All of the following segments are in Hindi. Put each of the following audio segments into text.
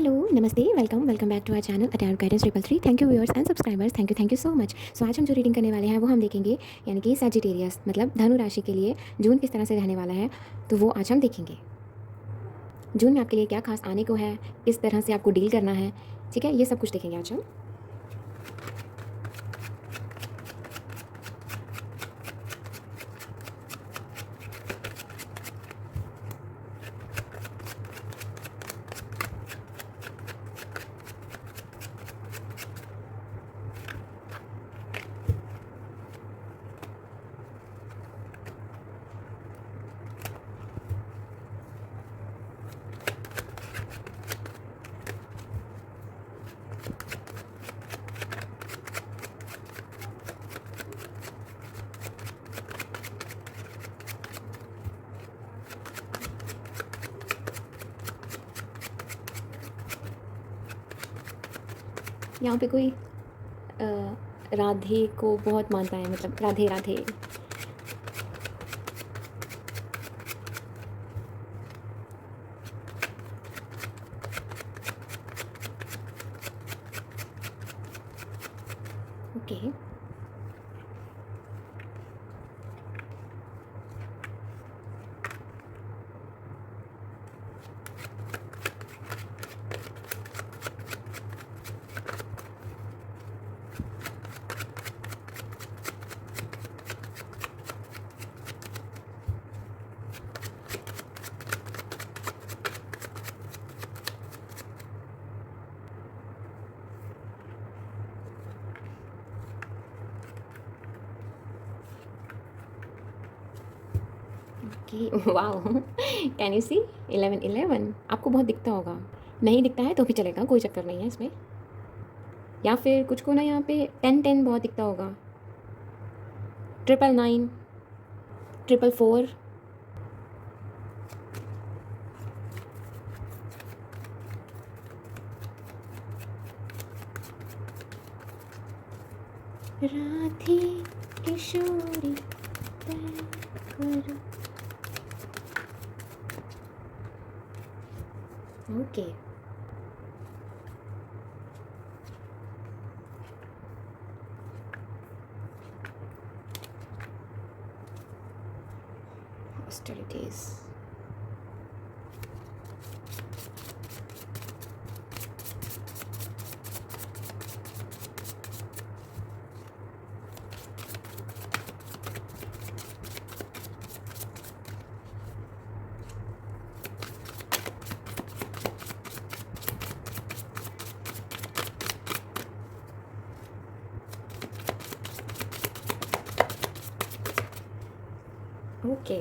हेलो, नमस्ते, welcome welcome back to our channel अटैर guidance 333। Thank you viewers and subscribers, thank you so much. So आज हम जो रीडिंग करने वाले हैं वो हम देखेंगे, यानी कि सजिटेरियस मतलब धनु राशि के लिए जून किस तरह से रहने वाला है, तो वो आज हम देखेंगे। जून में आपके लिए क्या खास आने को है, किस तरह से आपको डील करना है, ठीक है, ये सब कुछ देखेंगे आज हम। यहाँ पे कोई राधे को बहुत मानता है, मतलब Radhe Radhe. Okay, okay, wow, can you see 11 11 आपको बहुत दिखता होगा, नहीं दिखता है तो भी चलेगा, कोई चक्कर नहीं है इसमें। या फिर कुछ को ना यहाँ पे 10 10 बहुत दिखता होगा, 999 444। राधे किशोरी तय करो। Okay, hostilities। ओके,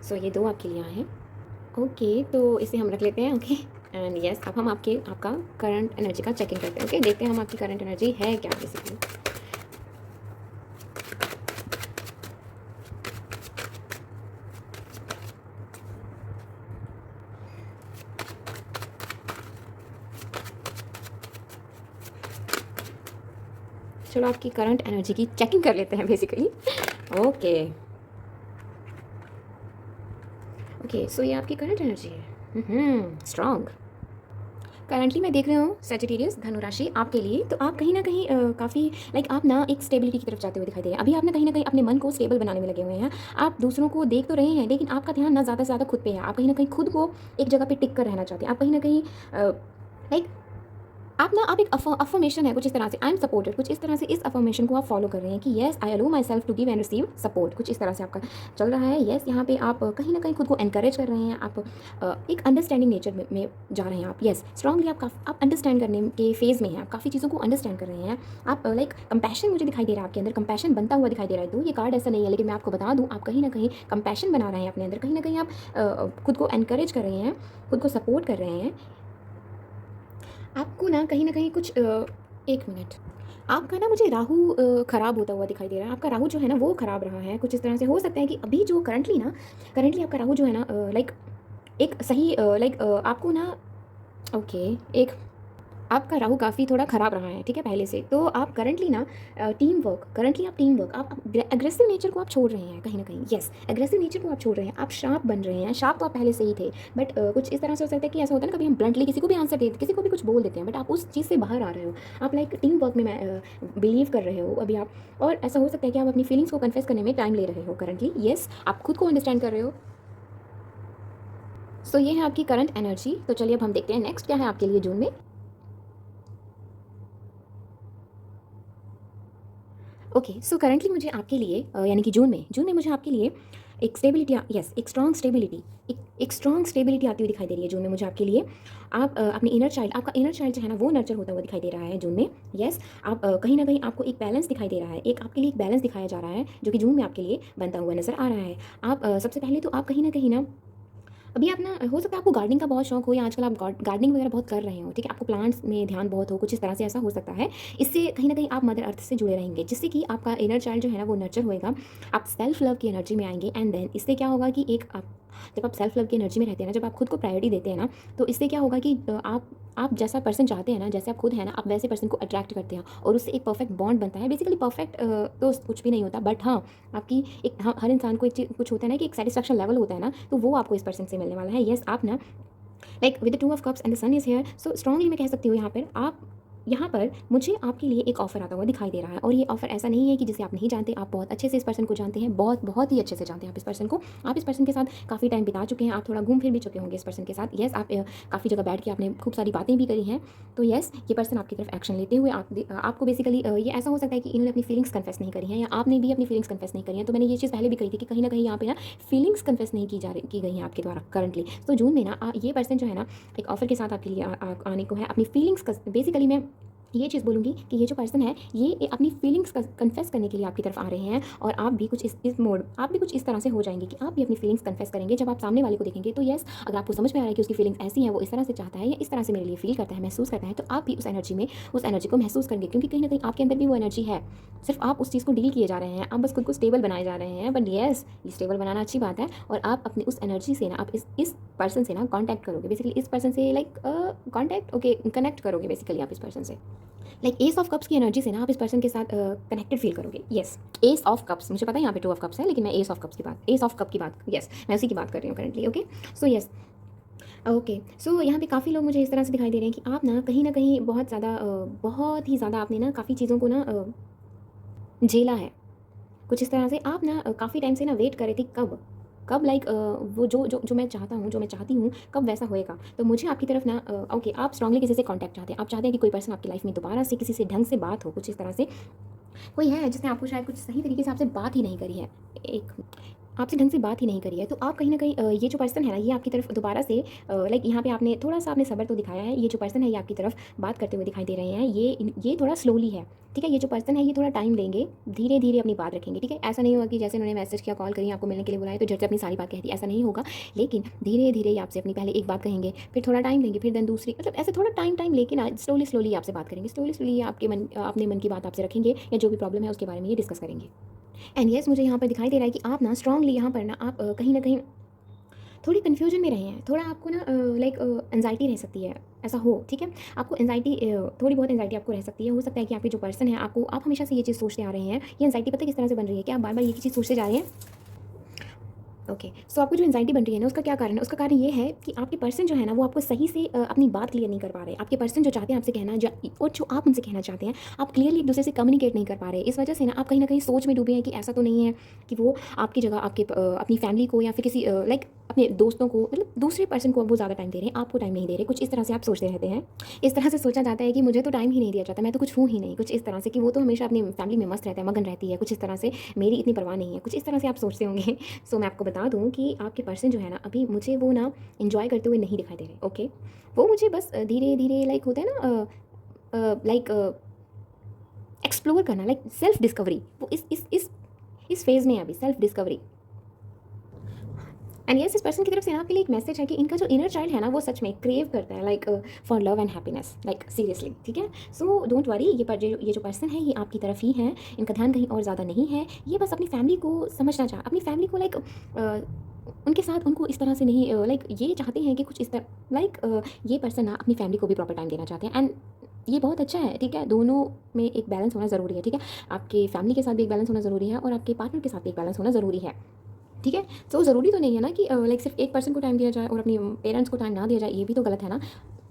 सो ये दो आपके लिए आए हैं। ओके, तो इसे हम रख लेते हैं। ओके एंड यस, अब हम आपका करंट एनर्जी का चेकिंग करते हैं। ओके, देखते हैं हम आपकी करंट एनर्जी है क्या बेसिकली। चलो आपकी करंट एनर्जी की चेकिंग कर लेते हैं बेसिकली। ओके ओके, सो ये आपकी करंट एनर्जी है, स्ट्रॉन्ग। करंटली मैं देख रही हूँ सजिटेरियस धनु राशि आपके लिए, तो आप कहीं ना कहीं काफ़ी लाइक आप ना एक स्टेबिलिटी की तरफ जाते हुए दिखाई दे रहे हैं। अभी आप ना कहीं अपने मन को स्टेबल बनाने में लगे हुए हैं। आप दूसरों को देख तो रहे हैं, लेकिन आपका ध्यान ना ज़्यादा से ज़्यादा खुद पे है। आप कहीं ना कहीं खुद को एक जगह पे टिक कर रहना चाहते हैं। आप कहीं ना कहीं लाइक आप एक अफर्मेशन है कुछ इस तरह से, आई एम सपोर्टेड, कुछ इस तरह से इस अफर्मेशन को आप फॉलो कर रहे हैं कि yes I allow myself to give and receive support, कुछ इस तरह से आपका चल रहा है। येस, यहाँ पे आप कहीं ना कहीं खुद को एनकरेज कर रहे हैं। आप एक अंडरस्टैंडिंग नेचर में जा रहे हैं। आप येस स्ट्रांगली आप अंडरस्टैंड करने के फेज़ में हैं। आप काफ़ी चीज़ों को अंडरस्टैंड कर रहे हैं। आप लाइक कंपैशन मुझे दिखाई दे रहा है, आपके अंदर कंपैशन बनता हुआ दिखाई दे रहा है। तो ये कार्ड ऐसा नहीं है, लेकिन मैं आपको बता दूँ, आप कहीं ना कहीं कंपैशन बना रहे हैं अपने अंदर। कहीं ना कहीं आप खुद को एनकरेज कर रहे हैं, खुद को सपोर्ट कर रहे हैं। आपको ना कहीं कुछ एक मिनट, आपका ना मुझे राहु ख़राब होता हुआ दिखाई दे रहा है। आपका राहु जो है ना वो ख़राब रहा है कुछ इस तरह से। हो सकता है कि अभी जो करंटली आपका राहु जो है ना लाइक एक सही आपको ना ओके एक आपका राहु काफ़ी थोड़ा ख़राब रहा है, ठीक है, पहले से। तो आप करंटली ना टीम वर्क आप एग्रेसिव नेचर को आप छोड़ रहे हैं कहीं न कहीं। येस, एग्रेसिव नेचर को आप छोड़ रहे हैं, आप शार्प बन रहे हैं। शार्प तो आप पहले से ही थे, बट कुछ इस तरह से हो सकता है कि ऐसा होता है ना, कभी हम ब्लंटली किसी को भी आंसर दे किसी को भी कुछ बोल देते हैं, बट आप उस चीज़ से बाहर आ रहे हो। आप लाइक टीम वर्क में बिलीव कर रहे हो अभी आप। और ऐसा हो सकता है कि आप अपनी फीलिंग्स को कन्फेस करने में टाइम ले रहे हो करंटली। येस, आप खुद को अंडरस्टैंड कर रहे हो। सो ये है आपकी करंट एनर्जी। तो चलिए अब हम देखते हैं नेक्स्ट क्या है आपके लिए जून में। ओके, सो करंटली मुझे आपके लिए यानी कि जून में मुझे आपके लिए एक स्टेबिलिटी, यस, एक स्ट्रॉन्ग स्टेबिलिटी आती हुई दिखाई दे रही है जून में मुझे आपके लिए। आप अपनी आपका इनर चाइल्ड जो है ना वो नर्चर होता हुआ दिखाई दे रहा है जून में। यस, आप कहीं ना कहीं आपको एक बैलेंस दिखाई दे रहा है, एक आपके लिए एक बैलेंस दिखाया जा रहा है जो कि जून में आपके लिए बनता हुआ नजर आ रहा है। आप सबसे पहले तो आप कहीं ना अभी आप ना, हो सकता है आपको गार्डनिंग का बहुत शौक हो, या आजकल आप गार्डनिंग वगैरह बहुत कर रहे हो, ठीक है, आपको प्लांट्स में ध्यान बहुत हो, कुछ इस तरह से ऐसा हो सकता है। इससे कहीं ना कहीं आप मदर अर्थ से जुड़े रहेंगे, जिससे कि आपका इनर चाइल्ड जो है ना वो नर्चर होएगा। आप सेल्फ लव की एनर्जी में आएंगे, एंड देन इससे क्या होगा कि एक आप जब आप सेल्फ लव की एनर्जी में रहते हैं ना, जब आप खुद को प्रायोरिटी देते हैं ना, तो इससे क्या होगा कि आप जैसा पर्सन चाहते हैं ना, जैसे आप खुद हैं ना, आप वैसे पर्सन को अट्रैक्ट करते हैं, और उससे एक परफेक्ट बॉन्ड बनता है। बेसिकली परफेक्ट तो कुछ भी नहीं होता, बट हाँ, आपकी एक हर इंसान को एक चीज़ कुछ होता है ना कि एक सेटिस्फैक्शन लेवल होता है ना, तो वो आपको इस पर्सन से मिलने वाला है। येस, आप ना like with the two of cups and the sun is here, so strongly मैं कह सकती हूँ यहाँ पर मुझे आपके लिए एक ऑफर आता हुआ दिखाई दे रहा है। और ये ऑफर ऐसा नहीं है कि जिसे आप नहीं जानते, आप बहुत अच्छे से इस पर्सन को जानते हैं, बहुत बहुत ही अच्छे से जानते हैं आप इस पर्सन को। आप इस पर्सन के साथ काफ़ी टाइम बिता चुके हैं, आप थोड़ा घूम फिर भी चुके होंगे इस पर्सन के साथ। येस, आप काफ़ी जगह बैठ के आपने खूब सारी बातें भी करी हैं। तो येस, ये पर्सन आपकी तरफ एक्शन लेते हुए आपको बेसिकली ये ऐसा हो सकता है कि इन्होंने अपनी फीलिंग्स कन्फेस नहीं करी हैं, या आपने भी अपनी फीलिंग्स कन्फेस नहीं करी हैं। तो मैंने ये चीज़ पहले भी कही थी कि कहीं ना कहीं यहाँ पे ना फीलिंग्स कन्फेस नहीं की गई हैं आपके द्वारा करंटली। तो जून में ना ये पर्सन जो है ना एक ऑफर के साथ आपके लिए आने को है। अपनी फीलिंग्स बेसिकली मैं ये चीज़ बोलूँगी कि ये जो पर्सन है ये अपनी फीलिंग्स का कन्फेस करने के लिए आपकी तरफ आ रहे हैं, और आप भी कुछ आप भी कुछ इस तरह से हो जाएंगे कि आप भी अपनी फीलिंग्स कन्फेस करेंगे जब आप सामने वाले को देखेंगे। तो येस, अगर आपको समझ में आ रहा है कि उसकी फीलिंग्स ऐसी हैं, वो इस तरह से चाहता है या इस तरह से मेरे लिए फील करता है, महसूस करता है, तो आप भी उस एनर्जी को महसूस करेंगे, क्योंकि कहीं ना कहीं आपके अंदर भी वो एनर्जी है। सिर्फ आप उस चीज़ को डील किए जा रहे हैं, आप बस खुद को स्टेबल बनाए जा रहे हैं। बट येस, ये स्टेबल बनाना अच्छी बात है, और आप अपनी उस एनर्जी से ना आप इस पर्सन से ना कॉन्टैक्ट करोगे, बेसिकली इस पर्सन से लाइक कॉन्टैक्ट कनेक्ट करोगे बेसिकली आप इस पर्सन से। लाइक एस ऑफ कप्स की एनर्जी से ना आप इस पर्सन के साथ कनेक्टेड फील करोगे। येस, एस ऑफ कप्स, मुझे पता है यहाँ पे टू ऑफ कप्स है, लेकिन मैं एस ऑफ कप की बात, येस, मैं उसी की बात कर रही हूँ currently. Okay, so yes, okay, so यहाँ पे काफ़ी लोग मुझे इस तरह से दिखाई दे रहे हैं कि आप ना कहीं बहुत ही ज़्यादा आपने ना काफ़ी चीज़ों को ना झेला है। कुछ इस तरह से आप ना काफ़ी टाइम से ना वेट कर रहे थे, कब लाइक वो जो मैं चाहता हूँ, जो मैं चाहती हूँ, कब वैसा होएगा। तो मुझे आपकी तरफ ना ओके, आप स्ट्रांगली किसी से कॉन्टैक्ट चाहते हैं, आप चाहते हैं कि कोई पर्सन आपकी लाइफ में दोबारा से किसी से ढंग से बात हो, कुछ इस तरह से कोई है जिसने आपको शायद कुछ सही तरीके से आपसे बात ही नहीं करी है, एक आपसे ढंग से बात ही नहीं करी है। तो आप कहीं ना कहीं ये जो पर्सन है ना, ये आपकी तरफ दोबारा से लाइक यहाँ पे आपने थोड़ा सा आपने सब्र तो दिखाया है। ये जो पर्सन है ये आपकी तरफ बात करते हुए दिखाई दे रहे हैं, ये थोड़ा स्लोली है, ठीक है। ये जो पर्सन है ये थोड़ा टाइम लेंगे, धीरे धीरे अपनी बात रखेंगे, ठीक है। ऐसा नहीं होगा कि जैसे उन्होंने मैसेज किया, कॉल करी, आपको मिलने के लिए बुलाया तो झट से अपनी सारी बात कहती, ऐसा नहीं होगा। लेकिन धीरे धीरे ही आपसे अपनी पहले एक बात कहेंगे, फिर थोड़ा टाइम लेंगे, फिर देन दूसरी, मतलब ऐसे थोड़ा टाइम लेके ना स्लोली आपसे बात करेंगे, स्लोली अपने मन की बात आपसे रखेंगे, या जो भी प्रॉब्लम है उसके बारे में ये डिस्कस करेंगे। एंड येस, मुझे यहाँ पर दिखाई दे रहा है कि आप ना स्ट्रांगली यहाँ पर ना आप कहीं ना कहीं थोड़ी कन्फ्यूजन में रहे हैं, थोड़ा आपको ना लाइक एंजाइटी रह सकती है, ऐसा हो, ठीक है। आपको एंजाइटी थोड़ी बहुत एंजाइटी आपको रह सकती है। हो सकता है कि आपके जो पर्सन है आप हमेशा से ये चीज़ सोचते आ रहे हैं। ये एंजाइटी पता है किस तरह से बन रही है कि आप बार बार ये चीज़ सोचते जा रहे हैं। ओके, सो आपको जो एंजाइटी बन रही है ना, उसका क्या कारण है? उसका कारण ये है कि आपके पर्सन जो है ना वो आपको सही से अपनी बात क्लियर नहीं कर पा रहे। आपके पर्सन जो चाहते हैं आपसे कहना, और जो आप उनसे कहना चाहते हैं, आप क्लियरली एक दूसरे से कम्युनिकेट नहीं कर पा रहे। इस वजह से ना आप कहीं ना कहीं सोच में डूबे हैं कि ऐसा तो नहीं है कि वो आपकी जगह अपनी फैमिली को या फिर किसी लाइक अपने दोस्तों को, मतलब दूसरे पर्सन को वो ज़्यादा टाइम दे रहे हैं, आपको टाइम नहीं दे रहे। कुछ इस तरह से आप सोचते रहते हैं। इस तरह से सोचा जाता है कि मुझे तो टाइम ही नहीं दिया जाता, मैं तो कुछ हूँ ही नहीं, कुछ इस तरह से कि वो तो हमेशा अपनी फैमिली में मस्त रहता है, मगन रहती है, कुछ इस तरह से मेरी इतनी परवाह नहीं है, कुछ इस तरह से आप सोचते होंगे। सो मैं आपको बता दूँ कि आपके पर्सन जो है ना, अभी मुझे वो ना इन्जॉय करते हुए नहीं दिखाई दे रहे। ओके, वो मुझे बस धीरे धीरे लाइक होता है ना लाइक एक्सप्लोर करना, लाइक सेल्फ डिस्कवरी, वो इस फेज़ में है अभी, सेल्फ डिस्कवरी। एंड येस, इस पर्सन की तरफ से आपके लिए एक मैसेज है कि इनका जो इनर चाइल्ड है ना वो सच में क्रेव करता है like for love and happiness, like seriously, ठीक है। सो डोंट वरी, ये जो पर्सन है ये आपकी तरफ ही है, इनका ध्यान कहीं और ज़्यादा नहीं है। ये बस अपनी फैमिली को समझना अपनी फैमिली को लाइक उनके साथ उनको इस तरह से नहीं लाइक ये चाहते हैं कि कुछ इस तरह लाइक ये पर्सन ना अपनी फैमिली को भी प्रॉपर टाइम देना चाहते हैं एंड ये बहुत अच्छा है, ठीक है। दोनों में एक बैलेंस होना ज़रूरी है, ठीक है। आपके फैमिली के साथ भी एक बैलेंस होना ज़रूरी है और आपके पार्टनर के साथ भी एक बैलेंस होना ज़रूरी है, ठीक है। तो ज़रूरी तो नहीं है ना कि लाइक सिर्फ एक पर्सन को टाइम दिया जाए और अपनी पेरेंट्स को टाइम ना दिया जाए, ये भी तो गलत है ना,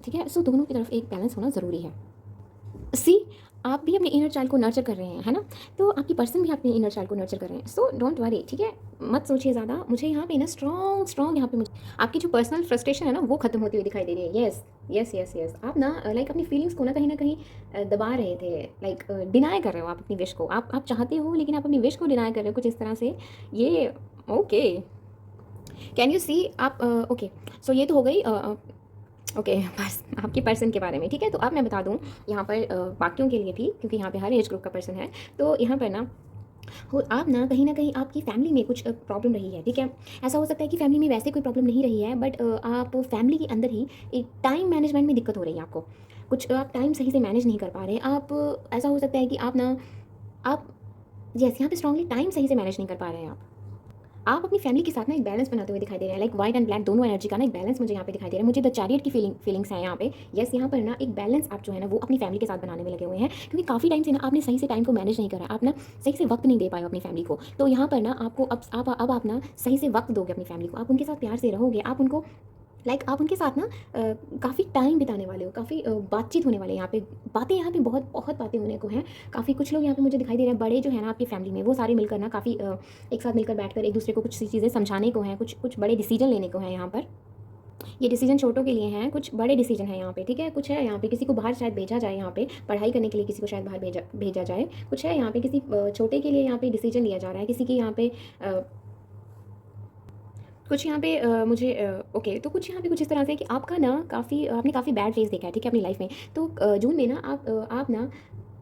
ठीक है। सो दोनों की तरफ एक बैलेंस होना ज़रूरी है। सी आप भी अपने इनर चाइल्ड को नर्चर कर रहे हैं, है ना। तो आपकी पर्सन भी अपने इनर चाइल्ड को नर्चर कर रहे हैं। सो डोंट वरी, ठीक है। मत सोचिए ज़्यादा। मुझे यहाँ पे ना स्ट्रॉन्ग स्ट्रॉन्ग यहाँ पे मुझे आपकी जो पर्सनल फ्रस्ट्रेशन है ना वो खत्म होती हुई दिखाई दे रही है। यस यस यस यस, आप ना लाइक अपनी फीलिंग्स को ना कहीं दबा रहे थे, लाइक डिनाई कर रहे हो आप अपनी विश को। आप चाहते हो लेकिन आप अपनी विश को डिनाई कर रहे हो कुछ इस तरह से। ये ओके, कैन यू सी आप ओके। सो ये तो हो गई ओके बस आपके पर्सन के बारे में, ठीक है। तो अब मैं बता दूँ यहाँ पर बाकियों के लिए भी, क्योंकि यहाँ पे हर एज ग्रुप का पर्सन है। तो यहाँ पर आप ना कहीं आपकी फैमिली में कुछ प्रॉब्लम रही है, ठीक है। ऐसा हो सकता है कि फैमिली में वैसे कोई प्रॉब्लम नहीं रही है, बट आप फैमिली के अंदर ही एक टाइम मैनेजमेंट में दिक्कत हो रही है आपको। कुछ आप टाइम सही से मैनेज नहीं कर पा रहे आप। ऐसा हो सकता है कि आप यस यहाँ पे स्ट्रांगली टाइम सही से मैनेज नहीं कर पा रहे हैं आप अपनी फैमिली के साथ ना एक बैलेंस बनाते हुए दिखाई दे रहे हैं, लाइक व्हाइट एंड ब्लैक दोनों एनर्जी का ना एक बैलेंस मुझे यहाँ पे दिखाई दे रहा है। मुझे द चैरियट की फीलिंग्स हैं यहाँ पे। यस यहाँ पर ना एक बैलेंस आप जो है ना वो अपनी फैमिली के साथ बनाने में लगे हुए हैं, क्योंकि काफ़ी टाइम से ना आपने सही से टाइम को मैनेज नहीं करा, आप ना सही से वक्त नहीं दे पाए अपनी फैमिली को। तो यहाँ पर ना आपको अब आप ना सही से वक्त दोगे अपनी फैमिली को, आप उनके साथ प्यार से रहोगे, आप उनको आप उनके साथ ना काफ़ी टाइम बिताने वाले हो, काफ़ी बातचीत होने वाले हैं यहाँ पे। बातें यहाँ पे बहुत बहुत बातें होने को हैं। काफ़ी कुछ लोग यहाँ पे मुझे दिखाई दे रहे हैं बड़े जो है ना आपकी फैमिली में, वो सारे मिलकर ना काफ़ी एक साथ मिलकर बैठकर एक दूसरे को कुछ सी चीज़ें समझाने को हैं, कुछ कुछ बड़े डिसीजन लेने को हैं यहाँ पर। ये डिसीजन छोटों के लिए हैं, कुछ बड़े डिसीजन हैं यहाँ पे, ठीक है। कुछ है यहाँ पे किसी को बाहर शायद भेजा जाए, यहाँ पे पढ़ाई करने के लिए किसी को शायद बाहर भेजा जाए। कुछ है यहाँ पे किसी छोटे के लिए यहाँ पे डिसीजन लिया जा रहा है, किसी के यहाँ पे कुछ यहाँ पे मुझे ओके। तो कुछ यहाँ पे कुछ इस तरह से कि आपका ना आपने काफ़ी बैड फेज़ देखा है, ठीक है, अपनी लाइफ में। तो जून में ना आप ना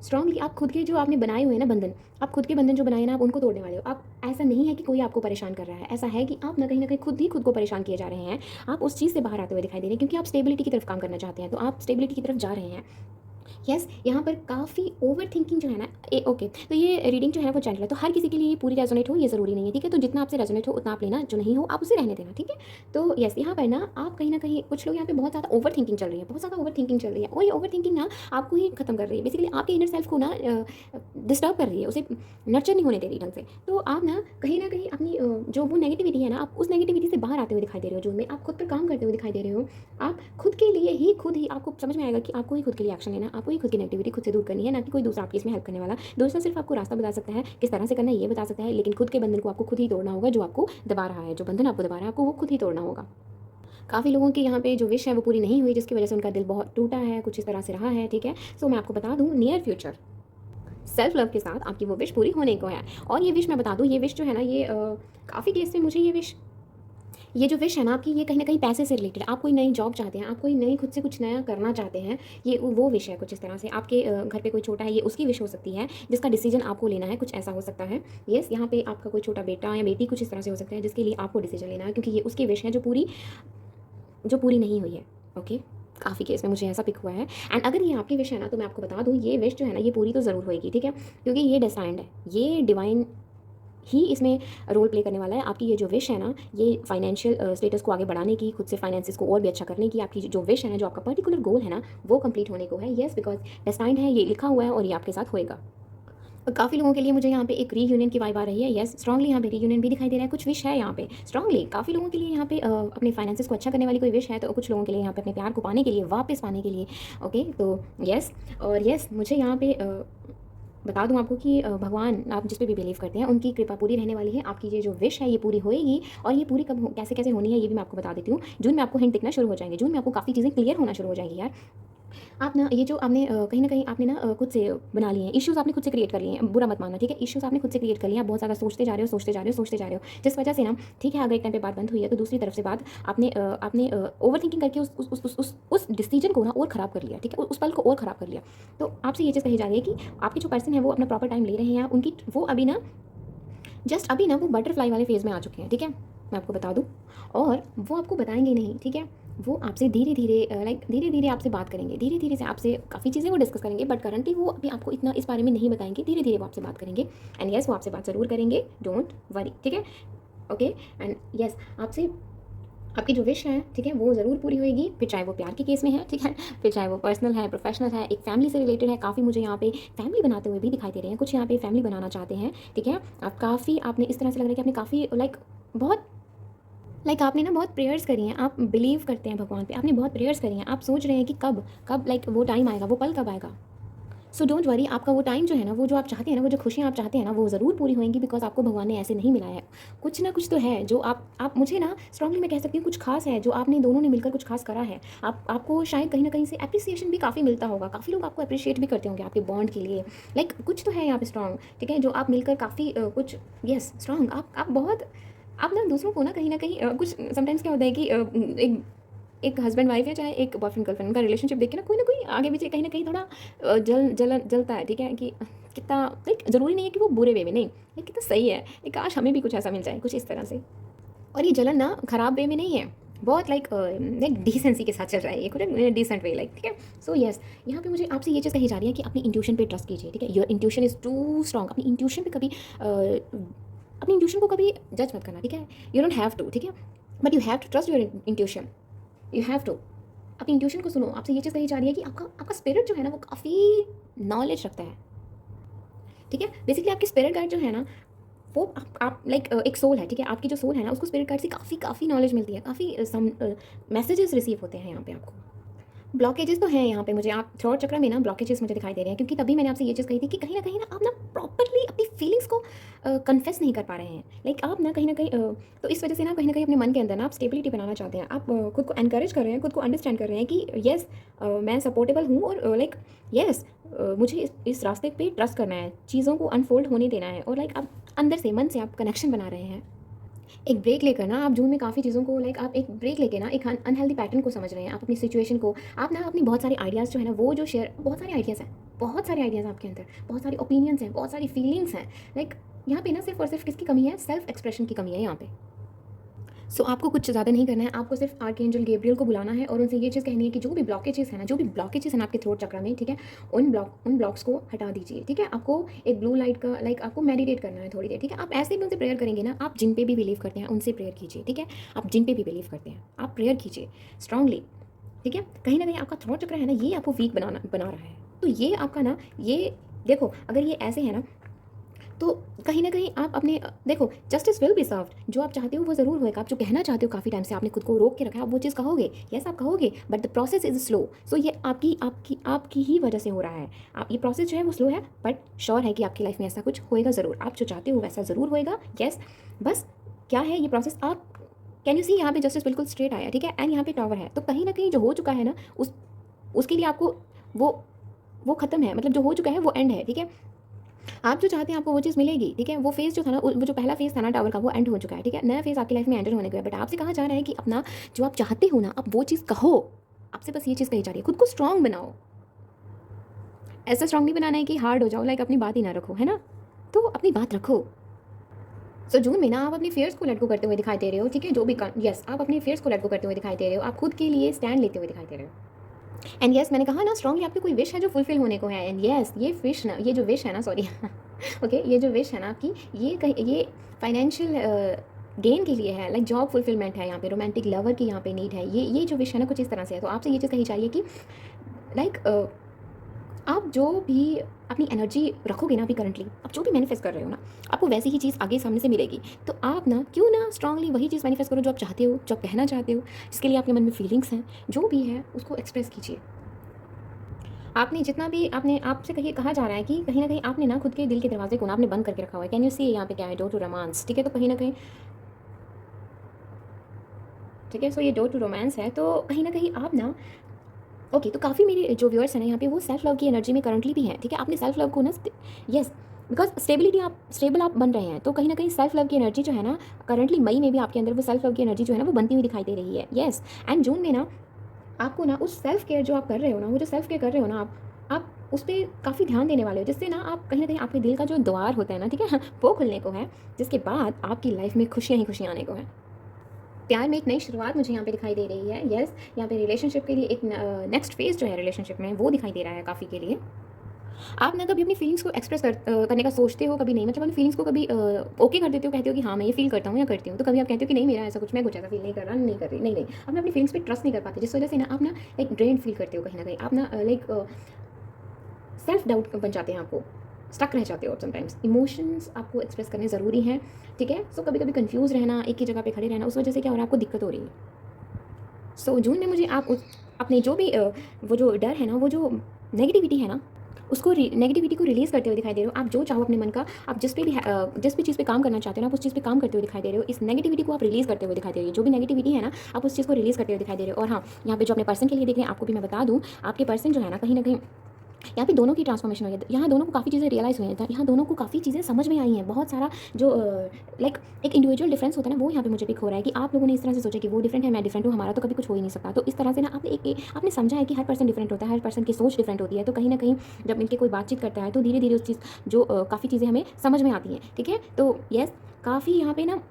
स्ट्रांगली आप खुद के जो आपने बनाए हुए हैं ना बंधन, आप खुद के बंधन जो बनाए ना आप उनको तोड़ने वाले हो। आप ऐसा नहीं है कि कोई आपको परेशान कर रहा है, ऐसा है कि आप ना कहीं खुद ही खुद को परेशान किए जा रहे हैं। आप उस चीज़ से बाहर आते हुए दिखाई दे रहे हैं, क्योंकि आप स्टेबिलिटी की तरफ काम करना चाहते हैं, तो आप स्टेबिलिटी की तरफ जा रहे हैं। यस यहाँ पर काफ़ी ओवर थिंकिंग जो है ना ओके। तो ये रीडिंग जो है ना वो जनरल है, तो हर किसी के लिए ये पूरी रेजोनेट हो ये ज़रूरी नहीं है, ठीक है। तो जितना आपसे रेजोनेट हो उतना आप लेना, जो नहीं हो आप उसे रहने देना, ठीक है। तो यस यहाँ पर ना आप कहीं कुछ लोग यहाँ पे बहुत ज़्यादा ओवर थिंकिंग चल रही है, बहुत ज़्यादा ओवर थिंकिंग चल रही है, और ये ओवर थिंकिंग ना आपको ही खत्म कर रही है, बेसिकली आपके इनर सेल्फ को ना डिस्टर्ब कर रही है, उसे नर्चर नहीं होने दे रही ढंग से। तो आप ना कहीं अपनी जो वो नेगेटिविटी है ना, आप उस नेगेटिविटी से बाहर आते हुए दिखाई दे रहे हो जून में। आप खुद पर काम करते हुए दिखाई दे रहे हो। आप खुद के लिए खुद ही आपको समझ में आएगा कि आपको ही खुद के लिए एक्शन लेना, आपको ही खुद की नेगेटिविटी खुद से दूर करनी है, ना कि कोई दूसरा आपकी इसमें हेल्प करने वाला। दूसरा सिर्फ आपको रास्ता बता सकता है, किस तरह से करना है ये बता सकता है, लेकिन खुद के बंधन को आपको खुद ही तोड़ना होगा। जो आपको दबा रहा है, जो बंधन आपको दबा रहा है, आपको वो खुद ही तोड़ना होगा। काफ़ी लोगों की यहाँ पे जो विश है वो पूरी नहीं हुई, जिसकी वजह से उनका दिल बहुत टूटा है, कुछ इस तरह से रहा है, ठीक है। सो मैं आपको बता दूँ, नियर फ्यूचर सेल्फ लव के साथ आपकी वो विश पूरी होने को है। और ये विश मैं बता दूँ, ये विश जो है ना ये काफ़ी केस में मुझे ये जो विश है ना आपकी, ये कहीं ना कहीं पैसे से रिलेटेड। आप कोई नई जॉब चाहते हैं, आप कोई नई खुद से कुछ नया करना चाहते हैं, ये वो विश है कुछ इस तरह से। आपके घर पे कोई छोटा है, ये उसकी विश हो सकती है, जिसका डिसीजन आपको लेना है, कुछ ऐसा हो सकता है। यस यहाँ पे आपका कोई छोटा बेटा या बेटी कुछ इस तरह से हो सकता है, जिसके लिए आपको डिसीजन लेना है, क्योंकि ये उसकी विश है जो पूरी नहीं हुई है। ओके काफ़ी केस में मुझे ऐसा पिक हुआ है। एंड अगर ये आपकी विश है ना, तो मैं आपको बता दूँ, ये विश जो है ना ये पूरी तो ज़रूर होएगी, ठीक है, क्योंकि ये डिसाइंड है, ये डिवाइन ही इसमें रोल प्ले करने वाला है। आपकी ये जो विश है ना, ये फाइनेंशियल स्टेटस को आगे बढ़ाने की, खुद से फाइनेंसिस को और भी अच्छा करने की, आपकी जो विश है ना, जो आपका पर्टिकुलर गोल है ना, वो कंप्लीट होने को है। येस बिकॉज डिसाइंड है, ये लिखा हुआ है और ये आपके साथ होएगा। और काफ़ी लोगों के लिए मुझे यहाँ पे एक रीयूनियन की वाइब आ रही है। येस स्ट्रांगली यहाँ पे रीयूनियन भी दिखाई दे रहा है, कुछ विश है यहाँ पे स्ट्रांगली। काफ़ी लोगों के लिए यहाँ पे अपने फाइनेंसिस को अच्छा करने वाली कोई विश है, तो कुछ लोगों के लिए यहाँ पे अपने प्यार को पाने के लिए, वापस पाने के लिए। ओके तो येस, और येस मुझे यहाँ पे बता दूं आपको कि भगवान, आप जिस पे भी बिलीव करते हैं, उनकी कृपा पूरी रहने वाली है। आपकी ये जो विश है ये पूरी होएगी, और ये पूरी कब कैसे होनी है ये भी मैं आपको बता देती हूँ। जून में आपको हिंट दिखना शुरू हो जाएंगे, जून में आपको काफ़ी चीज़ें क्लियर होना शुरू हो जाएंगी यार। आप ना ये जो आपने कहीं न कहीं आपने ना खुद से बना लिए हैं, इश्यूज़ आपने खुद से क्रिएट कर लिए हैं, बुरा मत मानना, ठीक है। इश्यूज़ आपने खुद से क्रिएट कर लिए हैं, आप बहुत ज़्यादा सोचते जा रहे हो, जिस वजह से ना, ठीक है, अगर एक टाइम पे बात बंद हुई है, तो दूसरी तरफ से बात आपने ओवर थिंकिंग करके उस डिसीजन को ना और ख़राब कर लिया, ठीक है, उस पल को और ख़राब कर लिया। तो आपसे ये चीज़ कही जा रही है कि आपके जो पर्सन है वो अपना प्रॉपर टाइम ले रहे हैं, उनकी वो अभी ना जस्ट अभी ना वो बटरफ्लाई वाले फेज़ में आ चुके हैं, ठीक है, मैं आपको बता दूँ। और वो आपको बताएंगे नहीं, ठीक है, वो आपसे धीरे धीरे आपसे बात करेंगे, धीरे धीरे से आपसे काफ़ी चीज़ें वो डिस्कस करेंगे, बट करंटली वो अभी आपको इतना इस बारे में नहीं बताएंगे। धीरे धीरे वो आपसे बात करेंगे, एंड यस वो आपसे बात ज़रूर करेंगे, डोंट वरी, ठीक है। ओके। एंड यस, आपसे आपकी जो विश है, ठीक है, वो ज़रूर पूरी होएगी, फिर चाहे वो प्यार के केस में है, ठीक है, फिर चाहे वो पर्सनल है, प्रोफेशनल है, एक फैमिली से रिलेटेड है। काफ़ी मुझे यहाँ पे फैमिली बनाते हुए भी दिखाई दे रहे हैं, कुछ यहाँ पे फैमिली बनाना चाहते हैं, ठीक है। आप काफ़ी, आपने इस तरह से लग रहा है कि आपने काफ़ी बहुत आपने ना बहुत प्रेयर्स करी हैं, आप बिलीव करते हैं भगवान पे, आपने बहुत प्रेयर्स करी हैं, आप सोच रहे हैं कि कब कब वो टाइम आएगा, वो पल कब आएगा। सो डोंट वरी, आपका वो टाइम जो है ना, वो जो आप चाहते हैं ना, वो जो खुशियाँ आप चाहते हैं ना, वो ज़रूर पूरी होंगी, बिकॉज़ आपको भगवान ने ऐसे नहीं मिलाया है। कुछ ना कुछ तो है जो आप मुझे ना स्ट्रांगली मैं कह सकती हूँ, कुछ खास है जो आपने दोनों ने मिलकर कुछ खास करा है। आपको शायद कहीं न कहीं से एप्रिसिएशन भी काफ़ी मिलता होगा, काफ़ी लोग आपको एप्रिशिएट भी करते होंगे आपके बॉन्ड के लिए। कुछ तो है यहाँ पे स्ट्रांग, ठीक है, जो आप मिलकर काफ़ी कुछ, यस स्ट्रांग, आप बहुत, आप ना दूसरों को ना कहीं न कहीं कुछ समटाइम्स क्या होता है कि एक एक हस्बैंड वाइफ है, चाहे एक बॉयफ्रेंड गर्लफ्रेंड का रिलेशनशिप देख के ना कोई आगे पीछे कहीं न कहीं थोड़ा जलता है, ठीक है, कि कितना ज़रूरी नहीं है कि वो बुरे वे में, नहीं, कितना सही है, काश हमें भी कुछ ऐसा मिल जाए, कुछ इस तरह से। और ये जलन ना खराब वे में नहीं है, बहुत डिसेंसी के साथ चल रहा है, ये कुछ डिसेंट वे, ठीक है। सो यस, यहाँ पे मुझे आपसे ये चीज़ कही जा रही है कि अपनी इंट्यूशन पे ट्रस्ट कीजिए, ठीक है। Your intuition is too strong. अपनी इंट्यूशन पे कभी अपनी इंट्यूशन को कभी जज मत करना, ठीक है। यू डोंट हैव टू, ठीक है, but you have to trust your intuition, you have to. अपनी इंट्यूशन को सुनो। आपसे ये चीज़ कही जा रही है कि आपका आपका स्पिरिट जो है ना, वो काफ़ी नॉलेज रखता है, ठीक है। बेसिकली आपकी स्पिरिट गाइड जो है ना, वो आप एक सोल है, ठीक है। आपकी जो सोल है ना, उसको स्पिरिट गाइड से काफ़ी काफ़ी नॉलेज मिलती है, काफ़ी सम मैसेजेस रिसीव होते हैं यहाँ पे आपको। ब्लॉकेजेस तो हैं यहाँ पे मुझे, आप थ्रोट चक्र में ना ब्लॉकेजेस मुझे दिखाई दे रहे हैं, क्योंकि तभी मैंने आपसे ये चीज़ कही थी कि कहीं ना आप ना प्रॉपरली अपनी फीलिंग्स को कन्फेस नहीं कर पा रहे हैं। आप ना कहीं तो इस वजह से ना कहीं अपने मन के अंदर ना आप स्टेबिलिटी बनाना चाहते हैं, आप खुद को एनकरेज कर रहे हैं, खुद को अंडरस्टैंड कर रहे हैं कि येस मैं सपोर्टेबल हूँ, और येस मुझे इस रास्ते पे ट्रस्ट करना है, चीज़ों को अनफोल्ड होने देना है, और आप अंदर से, मन से आप कनेक्शन बना रहे हैं। एक ब्रेक लेकर ना आप जून में काफ़ी चीज़ों को आप एक ब्रेक लेके ना एक अनहेल्दी पैटर्न को समझ रहे हैं, आप अपनी सिचुएशन को, आप ना अपनी बहुत सारी आइडियाज़ जो है ना, वो जो शेयर, बहुत सारे आइडियाज़ हैं, बहुत सारे आइडियाज़ आपके अंदर, बहुत सारे ओपिनियंस हैं, बहुत सारी फीलिंग्स हैं। यहाँ पे ना सिर्फ और सिर्फ किसकी कमी है, सेल्फ एक्सप्रेशन की कमी है यहाँ पे। सो आपको कुछ ज़्यादा नहीं करना है, आपको सिर्फ आर्कएंजल गैब्रियल को बुलाना है और उनसे ये चीज़ कहनी है कि जो भी ब्लॉकेजेस है ना आपके थ्रोट चक्र में, ठीक है, उन ब्लॉक्स को हटा दीजिए, ठीक है। आपको एक ब्लू लाइट का आपको मेडिटेट करना है थोड़ी देर, ठीक है। आप ऐसे भी उनसे प्रेयर करेंगे ना, आप जिन पे भी बिलीव करते हैं उनसे प्रेयर कीजिए, ठीक है। आप जिन पे भी बिलीव करते हैं आप प्रेयर कीजिए स्ट्रांगली, ठीक है। कहीं ना कहीं आपका थ्रोट चक्र है ना, ये आपको वीक बना रहा है, तो ये आपका ना, ये देखो, अगर ये ऐसे है ना, तो कहीं न कहीं आप अपने देखो, जस्टिस विल बी सर्व्ड, जो आप चाहते हो वो ज़रूर होएगा। आप जो कहना चाहते हो, काफ़ी टाइम से आपने खुद को रोक के रखा है, आप वो चीज़ कहोगे, येस आप कहोगे, but the process is slow. So ये आपकी ही वजह से हो रहा है। आप ये प्रोसेस जो है वो स्लो है, बट श्योर है कि आपकी लाइफ में ऐसा कुछ होएगा ज़रूर। आप जो चाहते हो वैसा ज़रूर होएगा, येस। बस क्या है ये प्रोसेस, आप कैन यू सी, यहाँ पे जस्टिस बिल्कुल स्ट्रेट आया, ठीक है, एंड यहाँ पे टॉवर है, तो कहीं न कहीं जो हो चुका है ना, उसके लिए आपको वो ख़त्म है, मतलब जो हो चुका है वो एंड है, ठीक है। आप जो चाहते हैं आपको वो चीज़ मिलेगी, ठीक है। वो फेज़ जो था ना, वो जो पहला फेज़ था ना टावर का, वो एंड हो चुका है, ठीक है। नया फेज़ आपकी लाइफ में एंटर होने को है, बट आपसे कहा जा रहा है कि अपना जो आप चाहते हो ना, आप वो चीज़ कहो। आपसे बस ये चीज़ कही जा रही है, खुद को स्ट्रांग बनाओ। ऐसा स्ट्रांग नहीं बनाना है कि हार्ड हो जाओ, अपनी बात ही ना रखो, है ना, तो अपनी बात रखो। सो जून में ना आप अपने फेयर्स को लेट गो करते हुए दिखाई दे रहे हो, ठीक है। जो भी यस, आप अपने फेयर्स को लेट गो करते हुए दिखाई दे रहे हो, आप खुद के लिए स्टैंड लेते हुए दिखाई दे रहे हो। एंड यस, मैंने कहा ना स्ट्रांगली आपकी कोई विश है जो फुलफिल होने को है, एंड यस ये जो विश है ना, सॉरी ओके, ये जो विश है ना आपकी, ये फाइनेंशियल गेन के लिए है, जॉब फुलफिलमेंट है यहाँ पे, रोमांटिक लवर की यहाँ पे नीड है, ये जो विश है ना कुछ इस तरह से है। तो आपसे ये चीज़ कही चाहिए कि लाइक आप जो भी अपनी एनर्जी रखोगे ना, अभी करंटली आप जो भी मैनिफेस्ट कर रहे हो ना, आपको वैसी ही चीज़ आगे सामने से मिलेगी। तो आप ना क्यों ना स्ट्रांगली वही चीज़ मैनिफेस्ट करो जो आप चाहते हो, जो आप कहना चाहते हो, जिसके लिए आपके मन में फीलिंग्स हैं, जो भी है उसको एक्सप्रेस कीजिए। आपने जितना भी आपने आपसे कहा जा रहा है कि कहीं न कहीं आपने ना खुद के दिल के दरवाजे को ना आपने बंद करके रखा हुआ है। कैन यू सी यहाँ पे क्या है, डोर टू रोमांस, ठीक है। तो कहीं न कहीं, ठीक है, सो ये डोर टू रोमांस है, तो कहीं न कहीं आप ना, ओके, तो काफ़ी मेरे जो व्यूअर्स हैं ना यहाँ पे, वो सेल्फ लव की एनर्जी में करंटली भी हैं, ठीक है। आपने सेल्फ लव को ना, यस, बिकॉज स्टेबल आप बन रहे हैं, तो कहीं न कहीं सेल्फ लव की एनर्जी जो है ना, करंटली मई में भी आपके अंदर वो सेल्फ लव की एनर्जी जो है ना, वो बनती हुई दिखाई दे रही है, यस। एंड जून में ना आपको ना उस सेल्फ केयर जो आप कर रहे हो ना, वो जो सेल्फ केयर कर रहे हो ना आप उस पे काफ़ी ध्यान देने वाले हो, जिससे ना आप कहीं न कहीं आपके दिल का जो द्वार होता है ना, ठीक है, वो खुलने को है, जिसके बाद आपकी लाइफ में खुशियाँ ही खुशियाँ आने को हैं। प्यार में एक नई शुरुआत मुझे यहाँ पे दिखाई दे रही है, यस। यहाँ पे रिलेशनशिप के लिए एक नेक्स्ट फेज़ जो है रिलेशनशिप में, वो दिखाई दे रहा है काफ़ी के लिए। आप ना कभी अपनी फीलिंग्स को एक्सप्रेस करने का सोचते हो, कभी नहीं, मतलब अपनी फीलिंग्स को कभी ओके कर देते हो, कहते हो कि हाँ मैं ये फील करता हूँ या करती हूँ, तो कभी आप कहते हो कि नहीं मेरा ऐसा कुछ, मैं कुछ ऐसा फील नहीं कर रहा, नहीं कर रही, नहीं नहीं, आप ना अपनी फीलिंग्स पे ट्रस्ट नहीं कर पाते, जिस वजह से ना आप ना लाइक ड्रेन फील करते हो, कहीं ना कहीं आप ना लाइक सेल्फ डाउट बन जाते हैं, आपको स्टक रह जाते हो समटाइम्स। इमोशंस आपको एक्सप्रेस करने ज़रूरी हैं, ठीक है। सो कभी कभी कंफ्यूज रहना, एक ही जगह पे खड़े रहना, उस वजह से क्या हो रहा है, आपको दिक्कत हो रही है। सो जून में मुझे आप अपने जो भी वो जो डर है ना, वो जो नेगेटिविटी है ना, उसको नेगेटिविटी को रिलीज़ करते हुए दिखाई दे रहे हो। आप जो चाहो अपने मन का, आप जिस भी चीज़ पे काम करना चाहते हो ना, आप उस चीज़ पे काम करते हुए दिखाई दे रहे हो। इस नेगेटिविटी को आप रिलीज़ करते हुए दिखाई दे रही हो। जो भी नेगेटिविटी है ना, आप उस चीज़ को रिलीज़ करते हुए दिखाई दे रहे हो। और हाँ, यहाँ पे जो अपने पर्सन के लिए देख रहे हैं, आपको भी मैं बता दूँ, आपके पर्सन जो है ना, कहीं ना कहीं यहाँ पे दोनों की ट्रांसफॉर्मेशन हुई है। यहाँ दोनों को काफ़ी चीज़ें रियलाइज़ हुई हैं, यहाँ दोनों को काफ़ी चीज़ें समझ में आई हैं। बहुत सारा जो लाइक एक इंडिविजुअल डिफरेंस होता है ना, वो यहाँ पे मुझे पिक हो रहा है कि आप लोगों ने इस तरह से सोचा कि वो डिफरेंट है, मैं डिफरेंट हूँ, हमारा तो कभी कुछ हो ही नहीं सकता। तो इस तरह से ना आपने समझा है कि हर पर्सन डिफरेंट होता है, हर पर्सन की सोच डिफरेंट होती है। तो कहीं ना कहीं जब इनके कोई बातचीत करता है, तो धीरे धीरे उस चीज़ जो काफ़ी चीज़ें हमें समझ में आती हैं, ठीक है। तो येस, काफ़ी यहाँ पे ना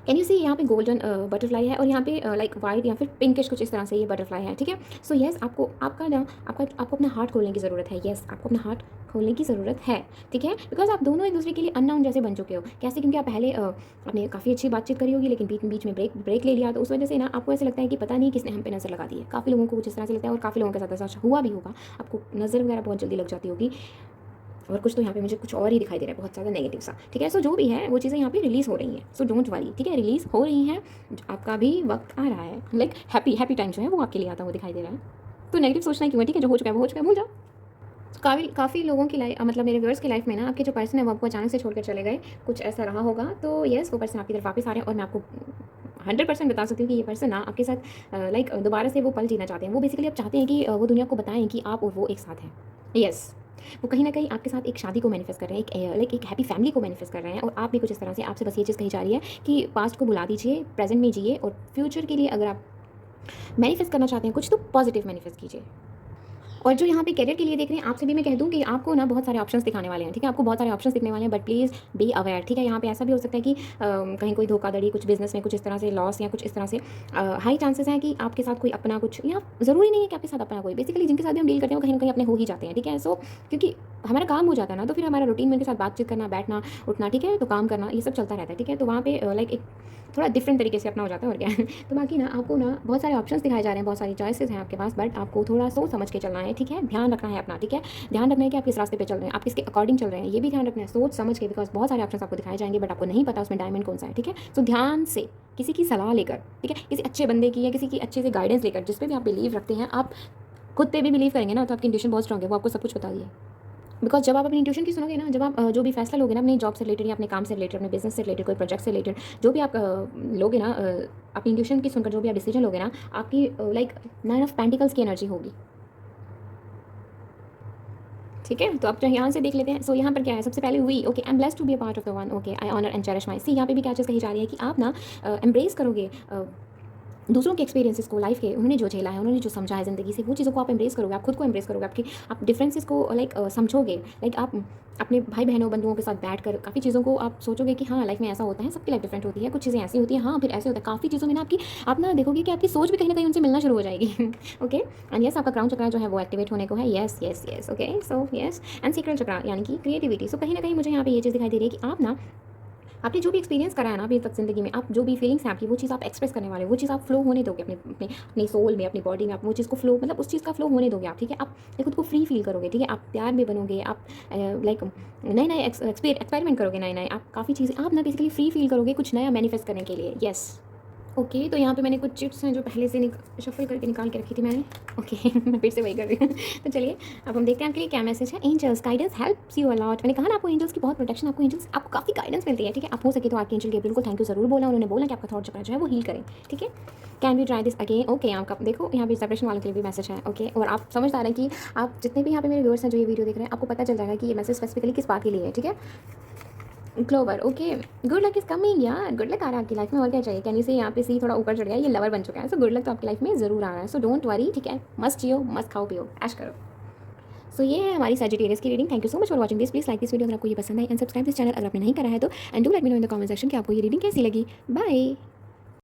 कैन यू सी, यहाँ पे गोल्डन बटरफ्लाई है, और यहाँ पे लाइक वाइट या फिर पिंकिश कुछ इस तरह से ये बटरफ्लाई है, ठीक है। सो येस, आपको आपको अपना हार्ट खोलने की ज़रूरत है। येस, आपको अपना हार्ट खोलने की ज़रूरत है, ठीक है। बिकॉज आप दोनों एक दूसरे के लिए अननोन जैसे बन चुके हो। कैसे? क्योंकि आप पहले आपने काफ़ी अच्छी बातचीत करी होगी, लेकिन बीच बीच में ब्रेक ले लिया, तो उस वजह से ना आपको ऐसे लगता है कि पता नहीं किसने हम पे नज़र लगा दी है। काफ़ी लोगों को कुछ इस तरह से लगता है, और काफ़ी लोगों के साथ ऐसा हुआ भी होगा। आपको नज़र वगैरह बहुत जल्दी लग जाती होगी, और कुछ तो यहाँ पे मुझे कुछ और ही दिखाई दे रहा है, बहुत ज़्यादा नेगेटिव सा, ठीक है। सो जो भी है वो चीज़ें यहाँ पे रिलीज़ हो रही हैं, सो डोंट वरी, ठीक है। रिलीज़ हो रही हैं, आपका भी वक्त आ रहा है, लाइक हैप्पी टाइम जो है वो आपके लिए आता हुआ दिखाई दे रहा है। तो नेगेटिव सोचना क्यों है, ठीक है। जो हो चुका है वो हो चुका है, भूल जाओ। काफ़ी लोगों की लाइफ, मतलब मेरे व्यूअर्स की लाइफ में ना, आपके जो पर्सन है वो आपको अचानक से छोड़कर चले गए, कुछ ऐसा रहा होगा। तो येस, वो पर्सन आपकी तरफ वापस आ रहे हैं, और मैं आपको 100% बता सकती हूँ कि ये पर्सन ना आपके साथ लाइक दोबारा से वो पल जीना चाहते हैं। वो बेसिकली अब चाहते हैं कि वो दुनिया को बताएं कि आप और वो एक साथ हैं। यस, वो कहीं ना कहीं आपके साथ एक शादी को मैनिफेस्ट कर रहे हैं, एक लाइक एक हैप्पी फैमिली को मैनिफेस्ट कर रहे हैं। और आप भी कुछ इस तरह से, आपसे बस ये चीज़ कही जा रही है कि पास्ट को भुला दीजिए, प्रेजेंट में जिए, और फ्यूचर के लिए अगर आप मैनिफेस्ट करना चाहते हैं कुछ, तो पॉजिटिव मैनिफेस्ट कीजिए। और जो यहाँ पे करियर के लिए देख रहे हैं, आपसे भी मैं कह दूँ कि आपको ना बहुत सारे ऑप्शंस दिखाने वाले हैं, ठीक है। आपको बहुत सारे ऑप्शंस दिखने वाले हैं, बट प्लीज़ बी अवेयर, ठीक है। यहाँ पे ऐसा भी हो सकता है कि कहीं कोई धोखाधड़ी, कुछ बिजनेस में कुछ इस तरह से लॉस, या कुछ इस तरह से हाई चांसेस हैं कि आपके साथ कोई अपना कुछ, या ज़रूरी नहीं है कि आपके साथ अपना कोई, बेसिकली जिनके साथ भी हम डील करते हैं वो कहीं ना कहीं अपने हो ही जाते हैं, ठीक है। सो क्योंकि हमारा काम हो जाता है ना, तो फिर हमारा रूटीन में उनके साथ बातचीत करना, बैठना उठना, ठीक है, तो काम करना, ये सब चलता रहता है, ठीक है। तो वहाँ पे लाइक एक थोड़ा डिफरेंट तरीके से अपना हो जाता है, और क्या है। तो बाकी ना आपको ना बहुत सारे ऑप्शंस दिखाए जा रहे हैं, बहुत सारी चॉइसेस हैं आपके पास, बट आपको थोड़ा सोच समझ के चलना है, ठीक है। ध्यान रखना है अपना, ठीक है। ध्यान रखना है कि आप किस रास्ते पे चल रहे हैं, आप किसके अकॉर्डिंग चल रहे हैं, ये भी ध्यान रखना है, सोच समझ के। बिकॉज बहुत सारे ऑप्शंस आपको दिखाए जाएंगे, बट आपको नहीं पता उसमें डायमंड कौन सा है, ठीक है। तो ध्यान से किसी की सलाह लेकर, ठीक है, किसी अच्छे बंदे की या किसी की अच्छे से गाइडेंस लेकर, जिस पे भी आप बिलीव रखते हैं, आप खुद पे भी बिलीव करेंगे ना, तो आपकी इंट्यूशन बहुत स्ट्रॉन्ग है, वो आपको सब कुछ बता दिए। बिकॉज जब आप अपनी इंट्यूशन की सुनोगे ना, जब आप जो भी फैसला लोगे ना, अपनी जॉब से रिलेटेड, या अपने काम से रिलेटेड, अपने बिजनेस से रिलेटेड, कोई प्रोजेक्ट से रिलेटेड, जो भी आप लोगे ना, अपनी इंट्यूशन की सुनकर जो भी आप डिसीजन लोगे ना, आपकी लाइक 9 ऑफ पेंटिकल्स की एनर्जी होगी, ठीक है। तो आप जो यहाँ से देख लेते हैं। सो यहाँ पर क्या है, सबसे पहले we, okay, I am blessed to be a part of the one, okay, I honour and cherish my see. यहाँ पे भी क्या चीज़ कही जा रही है कि आप ना एम्ब्रेस करोगे दूसरों के एक्सपीरियंसेस को, लाइफ के, उन्होंने जो झेला है, उन्होंने जो समझा है ज़िंदगी से, वो चीज़ों को आप एम्ब्रेस करोगे, आप खुद को एम्ब्रेस करोगे, आप डिफरेंसेस को लाइक समझोगे, लाइक आप अपने भाई बहनों बंधुओं के साथ बैठकर काफ़ी चीज़ों को आप सोचोगे कि हाँ, लाइफ में ऐसा होता है, सबकी लाइफ डिफरेंट होती है, कुछ चीज़ें ऐसी होती हैं, हाँ, फिर ऐसे होता है। काफ़ी चीज़ों में ना आप ना देखोगे कि आपकी सोच भी कहीं ना कहीं उनसे मिलना शुरू हो जाएगी। ओके, एंड यस, आपका क्राउन चक्रा जो है वो एक्टिवेट होने को है। Yes yes yes, okay, so yes, and secret chakra यानी कि क्रिएटिविटी। सो कहीं ना कहीं मुझे यहाँ पे ये चीज़ दिखाई दे रही है कि आप ना आपने जो भी एक्सपीरियंस करा है ना अभी तक ज़िंदगी में, आप जो भी फीलिंग्स हैं आपकी, वो चीज़ आप एक्सप्रेस करने वाले हो, वो चीज़ आप फ्लो होने दोगे अपने अपने अपने सोल में, अपनी बॉडी में, आप वो चीज़ को फ्लो, मतलब उस चीज़ का फ्लो होने दोगे आप, ठीक है। आप खुद को फ्री फील करोगे, ठीक है। आप प्यार में बनोगे, आप लाइक नए नए एक्सपेरिमेंट करोगे, नए नए आप काफ़ी चीज़ें, आप ना बेसिकली फ्री फील करोगे कुछ नया मैनिफेस्ट करने के लिए। यस, ओके, तो यहाँ पे मैंने कुछ चिट्स हैं जो पहले से शफल करके निकाल के रखी थी मैंने। ओके, मैं फिर से वही कर रही हूँ। तो चलिए अब हम देखते हैं आपके लिए क्या मैसेज है। Angels guidance helps you a lot. मैंने कहा ना आपको एंजल्स की बहुत प्रोटेक्शन, आपको एंजल्स आपको काफ़ी गाइडेंस मिलती है, ठीक है। आप हो सके तो आर्कएंजल गैब्रियल को थैंक यू ज़रूर बोला, उन्होंने बोला कि आपका थॉट चक्र जो है वो हील करें, ठीक है। Can we try this again, okay. आपका देखो यहाँ पे सेपरेशन वालों के लिए भी मैसेज है, ओके। और आप समझ आ रहे हैं कि आप जितने भी यहाँ पे मेरे व्यूअर्स हैं जो ये वीडियो देख रहे हैं, आपको पता चल जाएगा कि ये मैसेज स्पेसिफिकली किस बात के लिए है, ठीक है। Clover, okay, good luck is coming यार, गुड लक आ रहा है आपकी लाइफ में, और क्या चाहिए। कैन यू से यहाँ पे सी थोड़ा ऊपर चढ़ गया, ये लवर बन चुका है, सो गुड लक तो आपकी लाइफ में ज़रूर आ रहा है। सो डोंट वरी, ठीक है। मस्त जियो, मस्त खाओ पियो, ऐश करो। सो ये है हमारी सजिटेरियस की reading. Thank you so much for watching this. Please like this video अगर आपको ये पसंद आई, एंड सब्सक्राइब दिस चैनल अगर आपने नहीं करा है तो, and do let me know in the comment section कि आपको ये रीडिंग कैसी लगी। बाय।